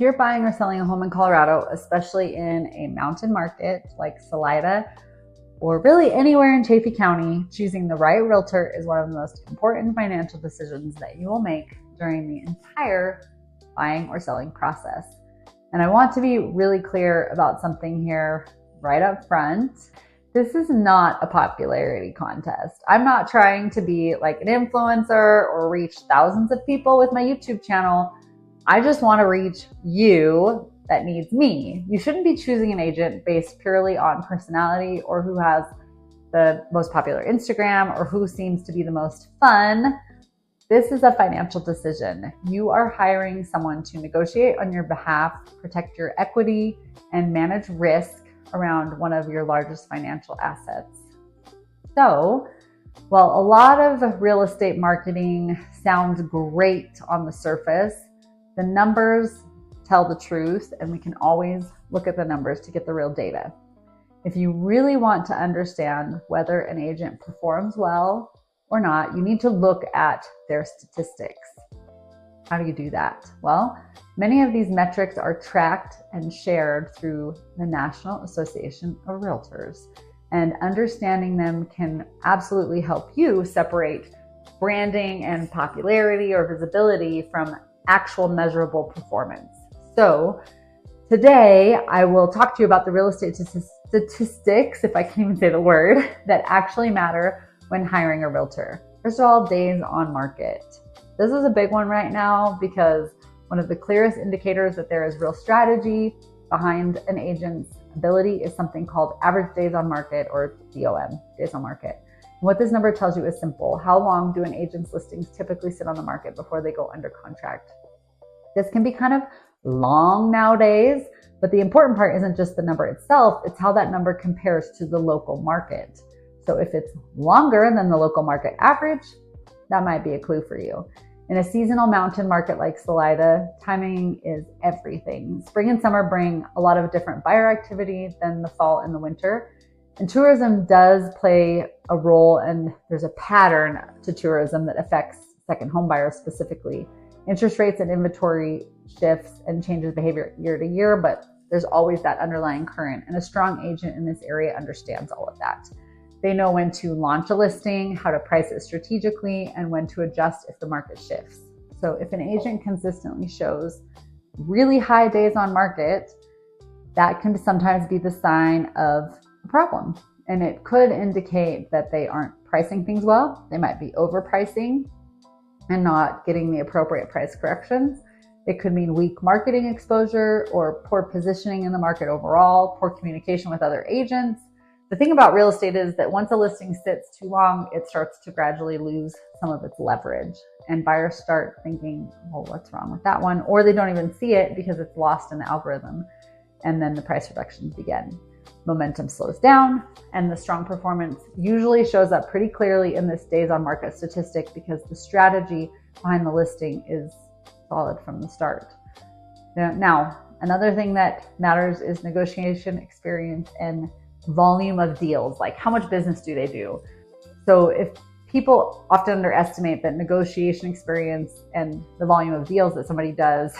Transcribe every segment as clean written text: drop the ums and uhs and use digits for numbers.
If you're buying or selling a home in Colorado, especially in a mountain market like Salida, or really anywhere in Chaffee County, choosing the right realtor is one of the most important financial decisions that you will make during the entire buying or selling process. And I want to be really clear about something here right up front. This is not a popularity contest. I'm not trying to be like an influencer or reach thousands of people with my YouTube channel. I just want to reach you that needs me. You shouldn't be choosing an agent based purely on personality or who has the most popular Instagram or who seems to be the most fun. This is a financial decision. You are hiring someone to negotiate on your behalf, protect your equity, and manage risk around one of your largest financial assets. So, while a lot of real estate marketing sounds great on the surface, the numbers tell the truth, and we can always look at the numbers to get the real data. If you really want to understand whether an agent performs well or not, you need to look at their statistics. How do you do that? Well, many of these metrics are tracked and shared through the National Association of Realtors, and understanding them can absolutely help you separate branding and popularity or visibility from actual measurable performance. So today I will talk to you about the real estate statistics, if I can even say the word, that actually matter when hiring a realtor. First of all, days on market. This is a big one right now because one of the clearest indicators that there is real strategy behind an agent's ability is something called average days on market, or DOM, days on market. And what this number tells you is simple. How long do an agent's listings typically sit on the market before they go under contract? This can be kind of long nowadays, but the important part isn't just the number itself, it's how that number compares to the local market. So if it's longer than the local market average, that might be a clue for you. In a seasonal mountain market like Salida, timing is everything. Spring and summer bring a lot of different buyer activity than the fall and the winter. And tourism does play a role, and there's a pattern to tourism that affects second home buyers specifically. Interest rates and inventory shifts and changes behavior year to year, but there's always that underlying current, and a strong agent in this area understands all of that. They know when to launch a listing, how to price it strategically, and when to adjust if the market shifts. So if an agent consistently shows really high days on market, that can sometimes be the sign of a problem. And it could indicate that they aren't pricing things well. They might be overpricing and not getting the appropriate price corrections. It could mean weak marketing exposure or poor positioning in the market overall, poor communication with other agents. The thing about real estate is that once a listing sits too long, it starts to gradually lose some of its leverage. And buyers start thinking, well, what's wrong with that one? Or they don't even see it because it's lost in the algorithm. And then the price reductions begin. Momentum slows down, and the strong performance usually shows up pretty clearly in this days on market statistic because the strategy behind the listing is solid from the start. Now, another thing that matters is negotiation experience and volume of deals, like how much business do they do? So if people often underestimate that negotiation experience and the volume of deals that somebody does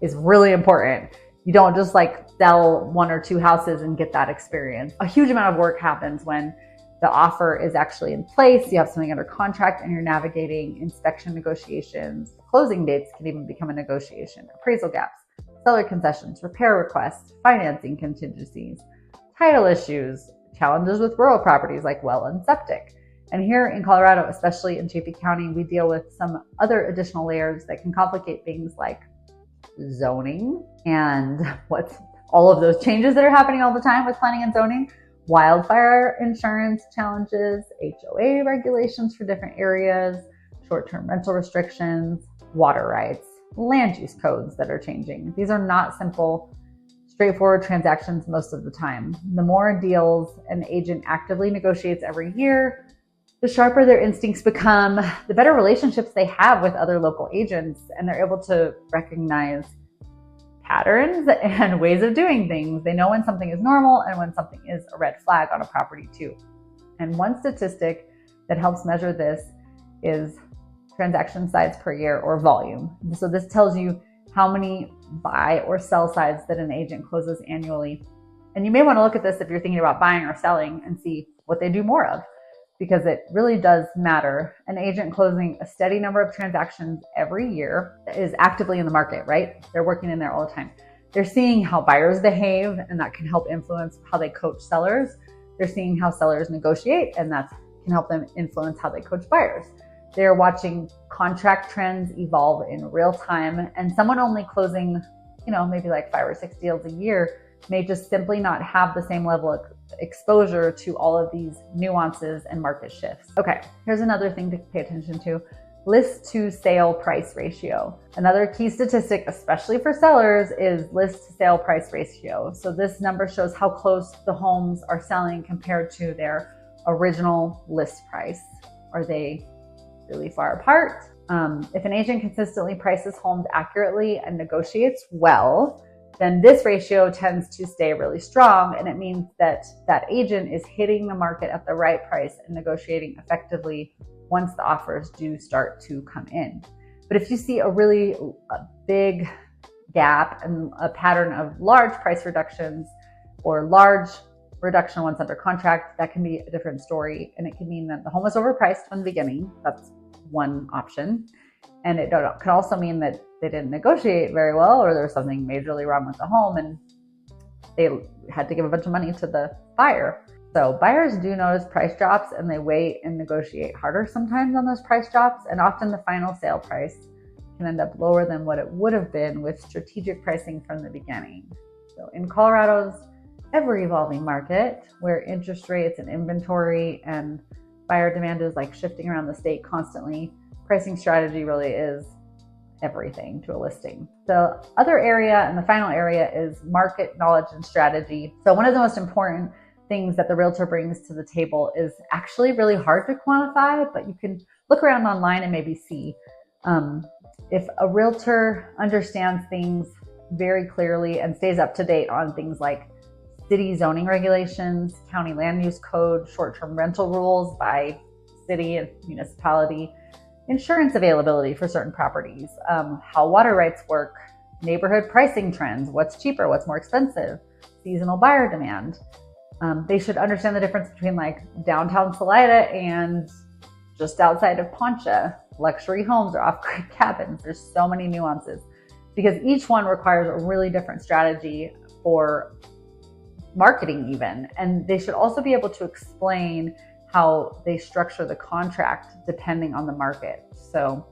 is really important. You don't just like sell one or two houses and get that experience. A huge amount of work happens when the offer is actually in place, you have something under contract, and you're navigating inspection negotiations. Closing dates can even become a negotiation. Appraisal gaps, seller concessions, repair requests, financing contingencies, title issues, challenges with rural properties like well and septic. And here in Colorado, especially in Chaffee County, we deal with some other additional layers that can complicate things like zoning and what's all of those changes that are happening all the time with planning and zoning, wildfire insurance challenges, HOA regulations for different areas, short-term rental restrictions, water rights, land use codes that are changing. These are not simple, straightforward transactions most of the time. The more deals an agent actively negotiates every year, the sharper their instincts become, the better relationships they have with other local agents, and they're able to recognize patterns and ways of doing things. They know when something is normal and when something is a red flag on a property too. And one statistic that helps measure this is transaction size per year, or volume. So this tells you how many buy or sell sides that an agent closes annually. And you may want to look at this if you're thinking about buying or selling and see what they do more of, because it really does matter. An agent closing a steady number of transactions every year is actively in the market, right? They're working in there all the time. They're seeing how buyers behave, and that can help influence how they coach sellers. They're seeing how sellers negotiate, and that can help them influence how they coach buyers. They're watching contract trends evolve in real time, and someone only closing, maybe like 5 or 6 deals a year may just simply not have the same level of exposure to all of these nuances and market shifts. Okay, here's another thing to pay attention to. List to sale price ratio. Another key statistic, especially for sellers, is list to sale price ratio. So this number shows how close the homes are selling compared to their original list price. Are they really far apart? If an agent consistently prices homes accurately and negotiates well, then this ratio tends to stay really strong, and it means that that agent is hitting the market at the right price and negotiating effectively once the offers do start to come in. But if you see a big gap and a pattern of large price reductions or large reduction once under contract, that can be a different story. And it can mean that the home was overpriced from the beginning. That's one option. And it could also mean that they didn't negotiate very well, or there was something majorly wrong with the home and they had to give a bunch of money to the buyer. So buyers do notice price drops, and they wait and negotiate harder sometimes on those price drops. And often the final sale price can end up lower than what it would have been with strategic pricing from the beginning. So in Colorado's ever-evolving market, where interest rates and inventory and buyer demand is like shifting around the state constantly, pricing strategy really is everything to a listing. The other area and the final area is market knowledge and strategy. So one of the most important things that the realtor brings to the table is actually really hard to quantify, but you can look around online and maybe see. If a realtor understands things very clearly and stays up to date on things like city zoning regulations, county land use code, short-term rental rules by city and municipality, insurance availability for certain properties, how water rights work, neighborhood pricing trends, what's cheaper, what's more expensive, seasonal buyer demand. They should understand the difference between like downtown Salida and just outside of Poncha, luxury homes or off-grid cabins. There's so many nuances because each one requires a really different strategy for marketing even. And they should also be able to explain how they structure the contract depending on the market. So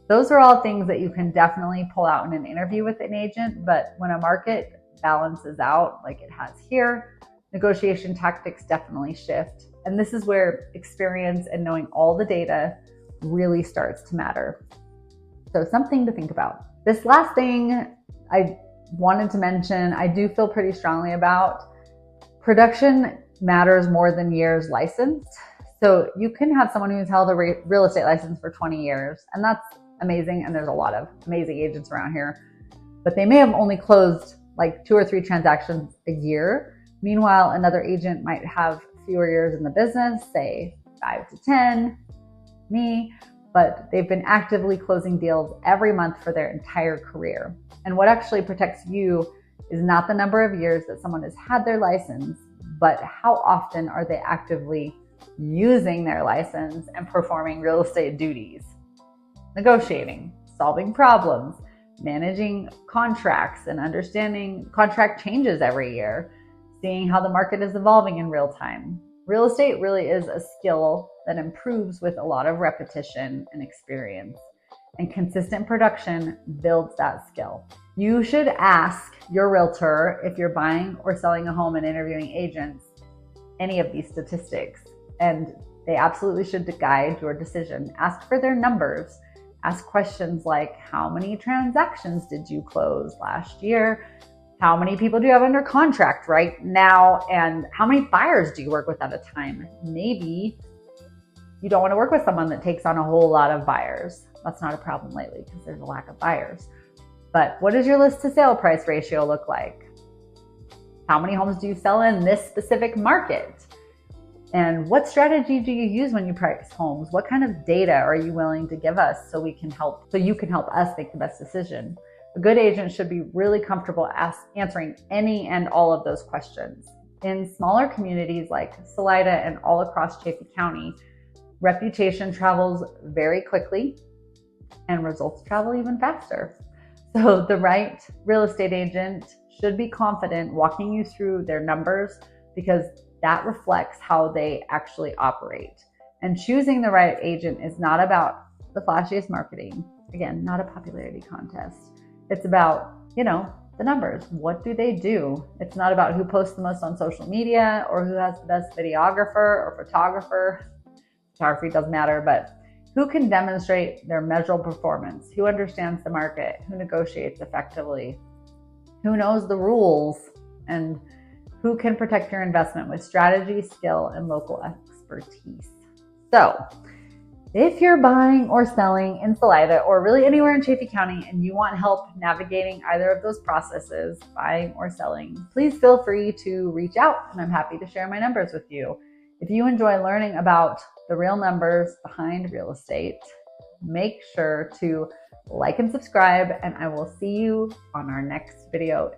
those are all things that you can definitely pull out in an interview with an agent. But when a market balances out like it has here, negotiation tactics definitely shift. And this is where experience and knowing all the data really starts to matter. So something to think about. This last thing I wanted to mention, I do feel pretty strongly about. Production matters more than years licensed. So you can have someone who's held a real estate license for 20 years, and that's amazing. And there's a lot of amazing agents around here, but they may have only closed like 2 or 3 transactions a year. Meanwhile, another agent might have fewer years in the business, say 5 to 10, me, but they've been actively closing deals every month for their entire career. And what actually protects you is not the number of years that someone has had their license, but how often are they actively using their license and performing real estate duties, negotiating, solving problems, managing contracts and understanding contract changes every year, seeing how the market is evolving in real time. Real estate really is a skill that improves with a lot of repetition and experience, and consistent production builds that skill. You should ask your realtor if you're buying or selling a home and interviewing agents any of these statistics, and they absolutely should guide your decision. Ask for their numbers. Ask questions like, how many transactions did you close last year? How many people do you have under contract right now? And how many buyers do you work with at a time? Maybe you don't want to work with someone that takes on a whole lot of buyers. That's not a problem lately because there's a lack of buyers. But what does your list to sale price ratio look like? How many homes do you sell in this specific market? And what strategy do you use when you price homes? What kind of data are you willing to give us so you can help us make the best decision? A good agent should be really comfortable answering any and all of those questions. In smaller communities like Salida and all across Chaffee County, reputation travels very quickly and results travel even faster. So the right real estate agent should be confident walking you through their numbers, because that reflects how they actually operate. And choosing the right agent is not about the flashiest marketing. Again, not a popularity contest. It's about, the numbers. What do they do? It's not about who posts the most on social media or who has the best videographer or photographer. Photography doesn't matter, but who can demonstrate their measurable performance, who understands the market, who negotiates effectively, who knows the rules, and who can protect your investment with strategy, skill, and local expertise. So if you're buying or selling in Salida or really anywhere in Chaffee County and you want help navigating either of those processes, buying or selling, please feel free to reach out and I'm happy to share my numbers with you. If you enjoy learning about the real numbers behind real estate, make sure to like and subscribe, and I will see you on our next video.